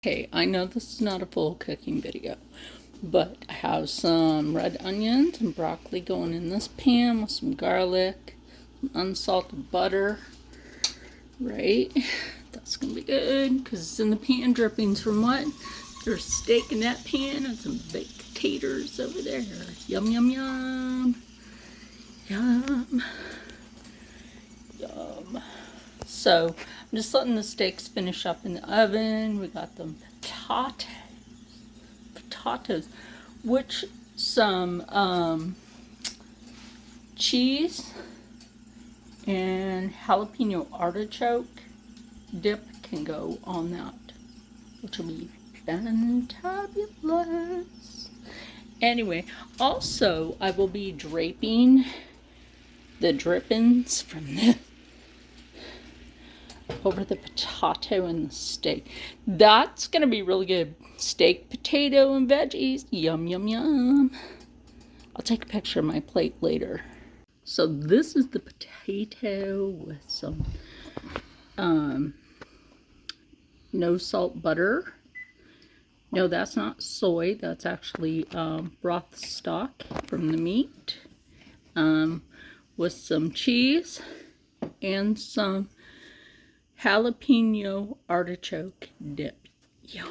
Okay, I know this is not a full cooking video, but I have some red onions and broccoli going in this pan with some garlic, some unsalted butter, right? That's gonna be good because it's in the pan. Drippings from what? There's steak in that pan and some baked potatoes over there. Yum, yum, yum. Yum. Yum. So I'm just letting the steaks finish up in the oven. We got them potatoes, which some cheese and jalapeno artichoke dip can go on that, which will be fantabulous. Anyway, also I will be draping the drippings from this over the potato and the steak. That's gonna be really good. Steak, potato, and veggies. Yum, yum, yum. I'll take a picture of my plate later. So this is the potato with some no salt butter. No, that's not soy. That's actually broth stock from the meat. With some cheese and some jalapeno artichoke dip. Yum.